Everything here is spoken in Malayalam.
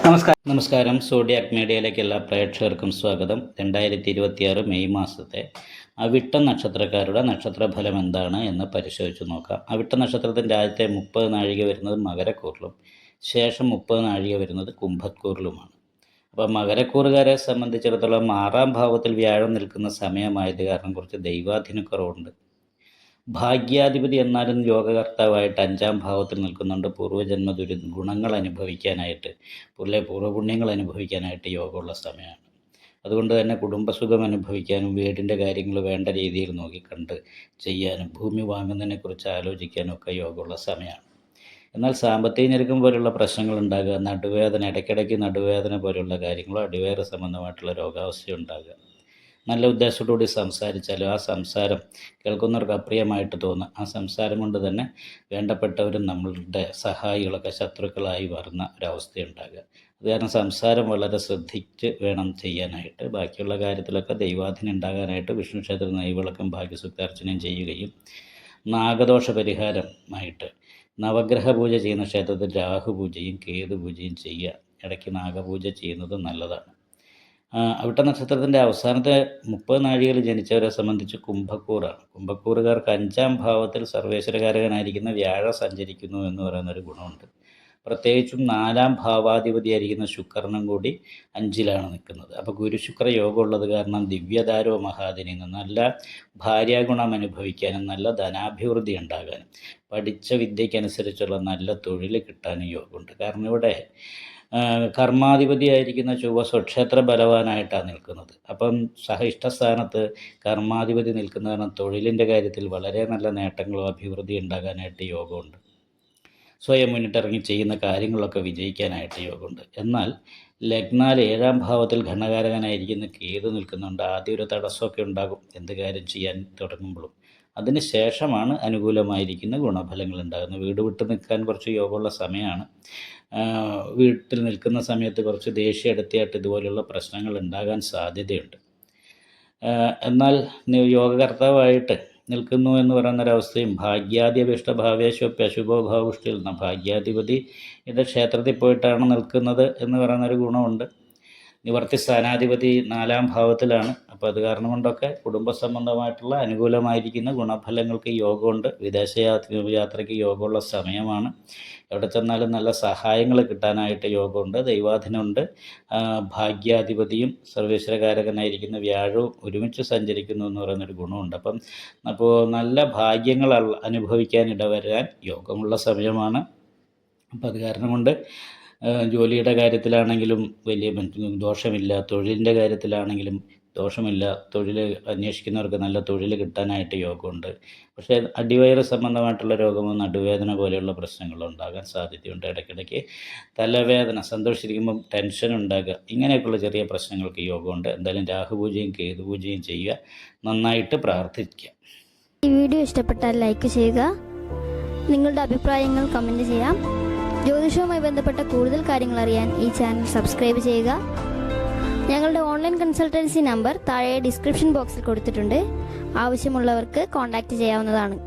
നമസ്കാരം. സോഡിയാക് മീഡിയയിലേക്ക് എല്ലാ പ്രേക്ഷകർക്കും സ്വാഗതം. 2026 മെയ് മാസത്തെ അവിട്ട നക്ഷത്രക്കാരുടെ നക്ഷത്രഫലം എന്താണ് എന്ന് പരിശോധിച്ച് നോക്കാം. അവിട്ട നക്ഷത്രത്തിൻ്റെ ആദ്യത്തെ 30 നാഴിക വരുന്നത് മകരക്കൂറിലും ശേഷം 30 നാഴിക വരുന്നത് കുംഭക്കൂറിലുമാണ്. അപ്പോൾ മകരക്കൂറുകാരെ സംബന്ധിച്ചിടത്തോളം 6-ാം ഭാവത്തിൽ വ്യാഴം നിൽക്കുന്ന സമയമായത് കാരണം കുറച്ച് ദൈവാധീനക്കുറവുണ്ട്. ഭാഗ്യാധിപതി എന്നാലും യോഗകർത്താവായിട്ട് 5-ാം ഭാവത്തിൽ നിൽക്കുന്നുണ്ട്. പൂർവ്വജന്മ ഗുണങ്ങൾ അനുഭവിക്കാനായിട്ട്, പൂർവ്വപുണ്യങ്ങൾ അനുഭവിക്കാനായിട്ട് യോഗമുള്ള സമയമാണ്. അതുകൊണ്ട് തന്നെ കുടുംബസുഖം അനുഭവിക്കാനും വീടിൻ്റെ കാര്യങ്ങൾ വേണ്ട രീതിയിൽ നോക്കിക്കണ്ട് ചെയ്യാനും ഭൂമി വാങ്ങുന്നതിനെക്കുറിച്ച് ആലോചിക്കാനും ഒക്കെ യോഗമുള്ള സമയമാണ്. എന്നാൽ സാമ്പത്തിക ഞെരുക്കം പോലുള്ള പ്രശ്നങ്ങൾ ഉണ്ടാകുക, നടുവേദന, ഇടയ്ക്കിടയ്ക്ക് നടുവേദന പോലുള്ള കാര്യങ്ങളോ അടിവയറ് സംബന്ധമായിട്ടുള്ള രോഗാവസ്ഥ ഉണ്ടാകുക, നല്ല ഉദ്ദേശത്തോടുകൂടി സംസാരിച്ചാലും ആ സംസാരം കേൾക്കുന്നവർക്ക് അപ്രിയമായിട്ട് തോന്നുക, ആ സംസാരം കൊണ്ട് തന്നെ വേണ്ടപ്പെട്ടവരും നമ്മളുടെ സഹായികളൊക്കെ ശത്രുക്കളായി വരുന്ന ഒരവസ്ഥയുണ്ടാകുക. അത് കാരണം സംസാരം വളരെ ശ്രദ്ധിച്ച് വേണം ചെയ്യാനായിട്ട്. ബാക്കിയുള്ള കാര്യത്തിലൊക്കെ ദൈവാധീനം ഉണ്ടാകാനായിട്ട് വിഷ്ണു ക്ഷേത്ര നെയ്വിളക്കം ഭാഗ്യസൂക്താർച്ചനയും ചെയ്യുകയും നാഗദോഷ പരിഹാരമായിട്ട് നവഗ്രഹ പൂജ ചെയ്യുന്ന ക്ഷേത്രത്തിൽ രാഹുപൂജയും കേതു പൂജയും ചെയ്യുക. ഇടയ്ക്ക് നാഗപൂജ ചെയ്യുന്നത് നല്ലതാണ്. അവിട്ട നക്ഷത്രത്തിൻ്റെ അവസാനത്തെ 30 നാഴികയിൽ ജനിച്ചവരെ സംബന്ധിച്ച് കുംഭക്കൂറാണ്. കുംഭക്കൂറുകാർക്ക് 5-ാം ഭാവത്തിൽ സർവേശ്വരകാരകനായിരിക്കുന്ന വ്യാഴം സഞ്ചരിക്കുന്നു എന്ന് പറയുന്നൊരു ഗുണമുണ്ട്. പ്രത്യേകിച്ചും 4-ാം ഭാവാധിപതിയായിരിക്കുന്ന ശുക്രനും കൂടി 5-ലാണ് നിൽക്കുന്നത്. അപ്പോൾ ഗുരുശുക്ര യോഗം ഉള്ളത് കാരണം ദിവ്യദാരോ മഹാദിനിന്ന് നല്ല ഭാര്യാഗുണം അനുഭവിക്കാനും നല്ല ധനാഭിവൃദ്ധി ഉണ്ടാകാനും പഠിച്ച വിദ്യയ്ക്കനുസരിച്ചുള്ള നല്ല തൊഴിൽ കിട്ടാനും യോഗമുണ്ട്. കാരണം ഇവിടെ കർമാധിപതിയായിരിക്കുന്ന ചൊവ്വ സ്വക്ഷേത്ര ബലവാനായിട്ടാണ് നിൽക്കുന്നത്. അപ്പം ഇഷ്ടസ്ഥാനത്ത് കർമാധിപതി നിൽക്കുന്ന കാരണം തൊഴിലിൻ്റെ കാര്യത്തിൽ വളരെ നല്ല നേട്ടങ്ങളോ അഭിവൃദ്ധി ഉണ്ടാകാനായിട്ട് യോഗമുണ്ട്. സ്വയം മുന്നിട്ടിറങ്ങി ചെയ്യുന്ന കാര്യങ്ങളൊക്കെ വിജയിക്കാനായിട്ട് യോഗമുണ്ട്. എന്നാൽ ലഗ്നാൽ 7-ാം ഭാവത്തിൽ ഘടകാരകനായിരിക്കുന്ന കേതു നിൽക്കുന്നുണ്ട്. ആദ്യം ഒരു തടസ്സമൊക്കെ ഉണ്ടാകും എന്ത് കാര്യം ചെയ്യാൻ തുടങ്ങുമ്പോഴും. അതിന് ശേഷമാണ് അനുകൂലമായിരിക്കുന്ന ഗുണഫലങ്ങൾ ഉണ്ടാകുന്നത്. വീട് വിട്ട് നിൽക്കാൻ കുറച്ച് യോഗമുള്ള സമയമാണ്. വീട്ടിൽ നിൽക്കുന്ന സമയത്ത് കുറച്ച് ദേഷ്യം എടുത്തിയായിട്ട് ഇതുപോലെയുള്ള പ്രശ്നങ്ങൾ ഉണ്ടാകാൻ സാധ്യതയുണ്ട്. എന്നാൽ യോഗകർത്താവായിട്ട് നിൽക്കുന്നു എന്ന് പറയുന്നൊരവസ്ഥയും ഭാഗ്യാധിപഷ്ട ഭാവേശോപ്യ അശുഭോ ഭാവുഷ്ടിൽ നിന്ന് ഭാഗ്യാധിപതി ഇത് ക്ഷേത്രത്തിൽ പോയിട്ടാണ് നിൽക്കുന്നത് എന്ന് പറയുന്നൊരു ഗുണമുണ്ട്. നിവർത്തി സ്ഥാനാധിപതി 4-ാം ഭാവത്തിലാണ്. അപ്പോൾ അത് കാരണം കൊണ്ടൊക്കെ കുടുംബ സംബന്ധമായിട്ടുള്ള അനുകൂലമായിരിക്കുന്ന ഗുണഫലങ്ങൾക്ക് യോഗമുണ്ട്. വിദേശ യാത്രയ്ക്ക് യോഗമുള്ള സമയമാണ്. എവിടെ ചെന്നാലും നല്ല സഹായങ്ങൾ കിട്ടാനായിട്ട് യോഗമുണ്ട്. ദൈവാധീനമുണ്ട്. ഭാഗ്യാധിപതിയും സർവേശ്വരകാരകനായിരിക്കുന്ന വ്യാഴവും ഒരുമിച്ച് സഞ്ചരിക്കുന്നു എന്ന് പറയുന്നൊരു ഗുണമുണ്ട്. അപ്പോൾ നല്ല ഭാഗ്യങ്ങൾ അനുഭവിക്കാനിടവരാൻ യോഗമുള്ള സമയമാണ്. അപ്പോൾ അത് കാരണം കൊണ്ട് ജോലിയുടെ കാര്യത്തിലാണെങ്കിലും വലിയ ദോഷമില്ല, തൊഴിലിൻ്റെ കാര്യത്തിലാണെങ്കിലും ദോഷമില്ല. തൊഴിൽ അന്വേഷിക്കുന്നവർക്ക് നല്ല തൊഴിൽ കിട്ടാനായിട്ട് യോഗമുണ്ട്. പക്ഷേ അടിവയറ് സംബന്ധമായിട്ടുള്ള രോഗമോ നടുവേദന പോലെയുള്ള പ്രശ്നങ്ങളോ ഉണ്ടാകാൻ സാധ്യതയുണ്ട്. ഇടയ്ക്കിടയ്ക്ക് തലവേദന, സന്തോഷിച്ചിരിക്കുമ്പം ടെൻഷൻ ഉണ്ടാകുക, ഇങ്ങനെയൊക്കെയുള്ള ചെറിയ പ്രശ്നങ്ങൾക്ക് യോഗമുണ്ട്. എന്തായാലും രാഹുപൂജയും കേതുപൂജയും ചെയ്യുക, നന്നായിട്ട് പ്രാർത്ഥിക്കുക. ഈ വീഡിയോ ഇഷ്ടപ്പെട്ടാൽ ലൈക്ക് ചെയ്യുക, നിങ്ങളുടെ അഭിപ്രായങ്ങൾ കമൻറ്റ് ചെയ്യാം. ജ്യോതിഷവുമായി ബന്ധപ്പെട്ട കൂടുതൽ കാര്യങ്ങൾ അറിയാൻ ഈ ചാനൽ സബ്സ്ക്രൈബ് ചെയ്യുക. ഞങ്ങളുടെ ഓൺലൈൻ കൺസൾട്ടൻസി നമ്പർ താഴെ ഡിസ്ക്രിപ്ഷൻ ബോക്സിൽ കൊടുത്തിട്ടുണ്ട്. ആവശ്യമുള്ളവർക്ക് കോൺടാക്റ്റ് ചെയ്യാവുന്നതാണ്.